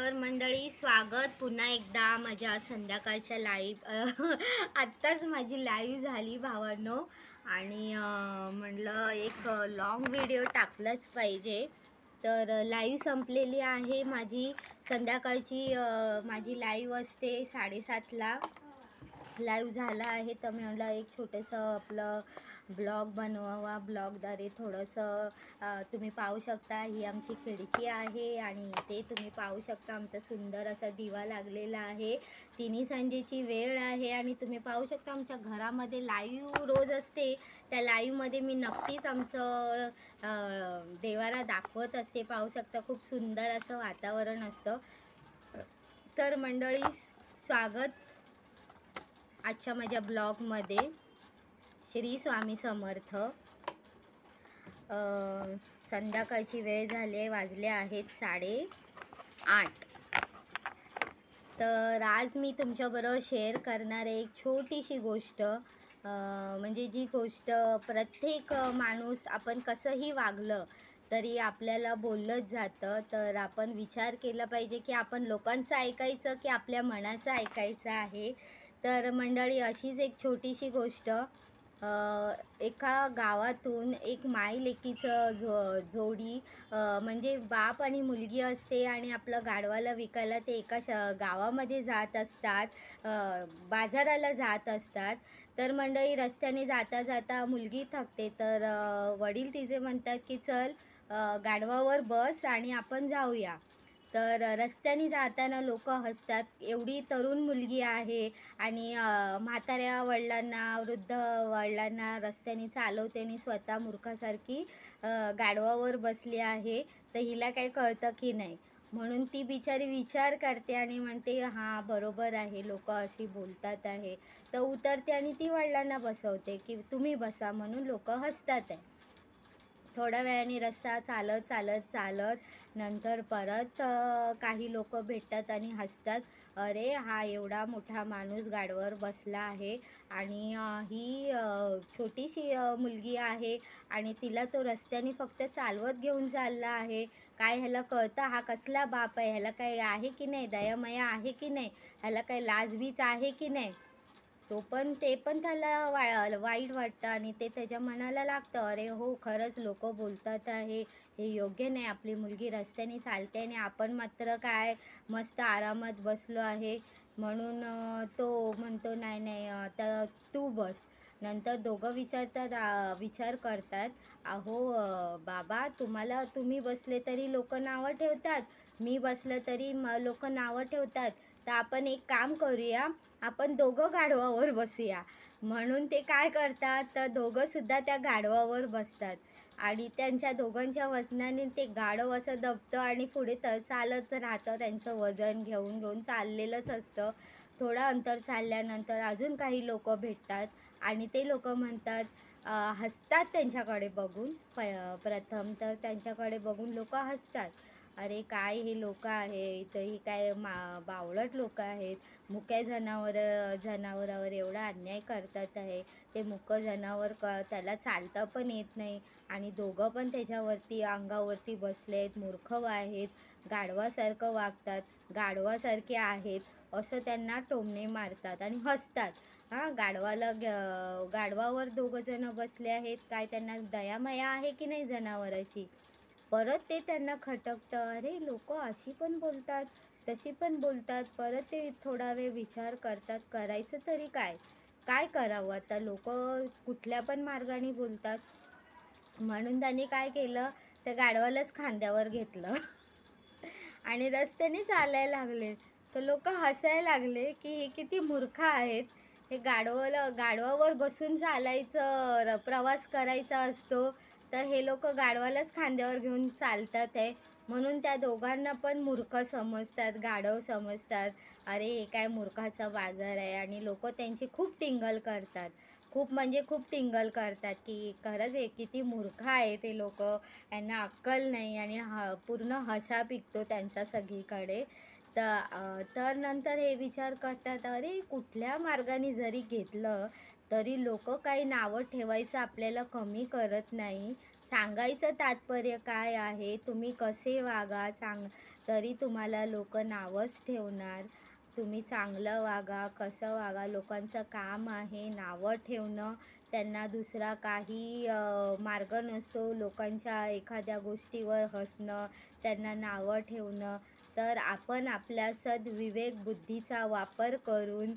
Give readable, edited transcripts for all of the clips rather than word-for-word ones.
तर मंडळी स्वागत पुन्हा एकदा माझ्या संध्याकाळच्या लाईव्ह आत्ताच माझी लाईव्ह झाली भावांनो आणि म्हटलं एक लॉंग व्हिडिओ टाकलाच पाहिजे. तर लाईव्ह संपलेली आहे माझी संध्याकाळची माझी लाईव्ह असते 7:30ला लाईव्ह झाला आहे. तर मी म्हटलं एक छोटंसं आपलं ब्लॉग बनवावा. ब्लॉगद्वारे थोडंसं तुम्ही पाहू शकता ही आमची खिडकी आहे आणि ते तुम्ही पाहू शकता आमचा सुंदर असा दिवा लागलेला आहे. तिन्ही संजेची वेळ आहे आणि तुम्ही पाहू शकता आमच्या घरामध्ये लाईव्ह रोज असते. त्या लाईव्हमध्ये मी नक्कीच आमचं देवाला दाखवत असते. पाहू शकता खूप सुंदर असं वातावरण असतं. तर मंडळी स्वागत आजच्या माझ्या ब्लॉगमध्ये. श्री स्वामी समर्थ. संध्याकाळची वेळ झाली आहे, वाजले आहेत 8:30. तर आज मी तुमच्याबरोबर शेअर करणार आहे एक छोटीशी गोष्ट. म्हणजे जी गोष्ट प्रत्येक माणूस आपण कसंही वागलं तरी आपल्याला बोललंच जातं. तर आपण विचार केला पाहिजे की आपण लोकांचं ऐकायचं की आपल्या मनाचं ऐकायचं आहे. तर मंडळी अशीच एक छोटीशी गोष्ट. एका गावातून एक माय लेकीचं जोडी म्हणजे बाप आणि मुलगी असते आणि आपलं गाढवाला विकायला ते एका गावामध्ये जात असतात. बाजाराला जात असतात. तर मंडळी रस्त्याने जाता जाता मुलगी थकते. तर वडील तिचे म्हणतात की चल गाढवावर बस आणि आपण जाऊया. तर रस्त्याने जाताना लोक हसतात. एवढी तरुण मुलगी आहे आणि म्हाताऱ्या वडिलांना वृद्ध वडिलांना रस्त्याने चालवते आणि स्वतः मूर्खासारखी गाढवावर बसली आहे. तर हिला काही कळतं की नाही, म्हणून ती बिचारी विचार करते आणि म्हणते हां बरोबर आहे, लोक अशी बोलतात आहे. तर उतरते आणि ती वडिलांना बसवते की तुम्ही बसा, म्हणून लोक हसतात आहे. थोड्या वेळाने रस्ता चालत चालत चालत नंतर परत काही लोक भेटतात आणि हसतात. अरे हा एवढा मोठा माणूस गाडीवर बसला आहे आणि ही छोटीशी मुलगी आहे आणि तिला तो रस्त्याने फक्त चालवत घेऊन चालला आहे. काय ह्याला कळतं हा कसला बाप आहे, ह्याला काही आहे की नाही, दयामया आहे की नाही, ह्याला काही लाजबीज आहे की नाही. ते पण त्याला वाईट वाटतं आणि ते त्याच्या मनाला लागतं. अरे हो खरंच लोक बोलतात आहे, हे योग्य नाही. आपली मुलगी रस्त्याने चालते आणि आपण मात्र काय मस्त आरामात बसलो आहे. म्हणून तो म्हणतो नाही नाही आता तू बस. नंतर दोघं विचार करतात, अहो बाबा तुम्ही बसले तरी लोक नावं ठेवतात, मी बसलं तरी लोक नावं ठेवतात. तर आपण एक काम करूया, आपण दोघं गाढवावर बसूया. म्हणून ते काय करतात, तर दोघंसुद्धा त्या गाढवावर बसतात आणि त्यांच्या दोघांच्या वजनाने ते गाढव असं दबतं आणि पुढे चालत राहतं. त्यांचं वजन घेऊन घेऊन चाललेलंच असतं. थोडं अंतर चालल्यानंतर अजून काही लोक भेटतात आणि ते लोक म्हणतात हसतात त्यांच्याकडे बघून. प्रथम तर त्यांच्याकडे बघून लोक हसतात. अरे काय हे लोक आहे इथं, ही काय बावळट लोक आहेत. मुक्या जनावरावर एवढा अन्याय करतात आहे. ते मुकं जनावर त्याला चालता पण येत नाही आणि दोघं पण त्याच्यावरती अंगावरती बसले आहेत, मूर्ख आहेत, गाढवासारखं वागतात, गाढवासारखे आहेत असं त्यांना टोमणे मारतात आणि हसतात. हां गाढवावर दोघंजणं बसले आहेत, काय त्यांना दयामया आहे की नाही जनावराची. परत ते त्यांना खटकतं, अरे लोक अशी पण बोलतात, तशी पण बोलतात. परत ते थोडा वेळ विचार करतात, करायचं तरी काय, काय करावं आता, लोक कुठल्या पण मार्गाने बोलतात. म्हणून त्यांनी काय केलं, त्या गाढवालाच खांद्यावर घेतलं आणि रस्त्याने चालायला लागले. तर लोक हसायला लागले की हे किती मूर्ख आहेत. हे गाढवावर बसून चालायचं प्रवास करायचा असतो, तर हे लोक गाढवालाच खांद्यावर घेऊन चालतात आहे. म्हणून त्या दोघांना पण मूर्ख समजतात, गाढव समजतात. अरे हे काय मूर्खाचा बाजार आहे आणि लोक त्यांची खूप टिंगल करतात. खूप म्हणजे खूप टिंगल करतात की खरंच हे किती मूर्ख आहे ते लोक, यांना अक्कल नाही आणि पूर्ण हसा पिकतो त्यांचा सगळीकडे. तर नंतर हे विचार करतात, अरे कुठल्या मार्गाने जरी घेतलं तरी लोक काही नावं ठेवायचं आपल्याला कमी करत नाही. सांगायचं तात्पर्य काय आहे, तुम्ही कसे वागा, तरी तुम्हाला लोक नावच ठेवणार. तुम्ही चांगलं वागा, कसं वागा, लोकांचं काम आहे नावं ठेवणं. त्यांना दुसरा काही मार्ग नसतो लोकांच्या एखाद्या गोष्टीवर हसणं, त्यांना नावं ठेवणं. तर आपण आपल्या सद्विवेक बुद्धीचा वापर करून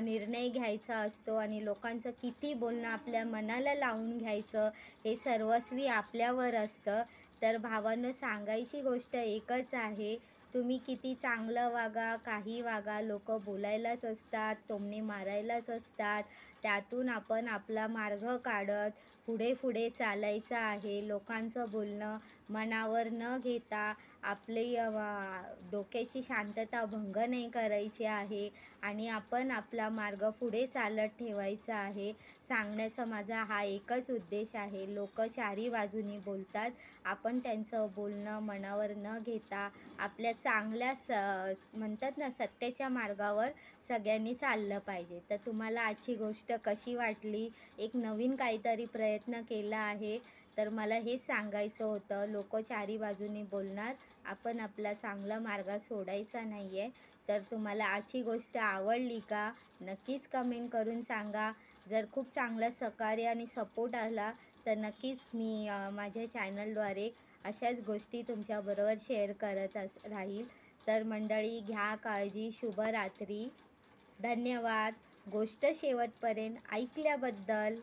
निर्णय घ्यायचा असतो आणि लोकांचं किती बोलणं आपल्या मनाला लावून घ्यायचं हे सर्वस्वी आपल्यावर असतं. तर भावांनो, सांगायची गोष्ट एकच आहे, तुम्ही किती चांगलं वागा, काही वागा, लोकं बोलायलाच असतात, टोमणे मारायलाच असतात. त्यातून आपण आपला मार्ग काढत पुढे पुढे चालायचं आहे. लोकांचं बोलणं मनावर न घेता आपली डोक्याची शांतता भंग नाही करायची आहे आणि आपण आपला मार्ग पुढे चालत ठेवायचा आहे. सांगण्याचा माझा हा एकच उद्देश आहे. लोकं चारी बाजूनी बोलतात, आपण त्यांचं बोलणं मनावर न घेता आपल्या चांगल्या म्हणतात ना, सत्याच्या मार्गावर सगळ्यांनी चाललं पाहिजे. तर तुम्हाला आजची गोष्ट कशी वाटली? एक नवीन काहीतरी प्रयत्न केला आहे. तर मला हेच सांगायचं होतं, लोकं चारी बाजूनी बोलणार, आपण आपला चांगला मार्ग सोडायचा नाही आहे. तर तुम्हाला आजची गोष्ट आवडली का? नक्कीच कमेंट करून सांगा. जर खूप चांगला सहकार्य आणि सपोर्ट आला तर नक्कीच मी माझ्या चॅनलद्वारे अशाच गोष्टी तुमच्याबरोबर शेअर करत राहील. तर मंडळी, घ्या काळजी. शुभरात्री. धन्यवाद. गोष्ट शेवटपर्यंत ऐकल्याबद्दल.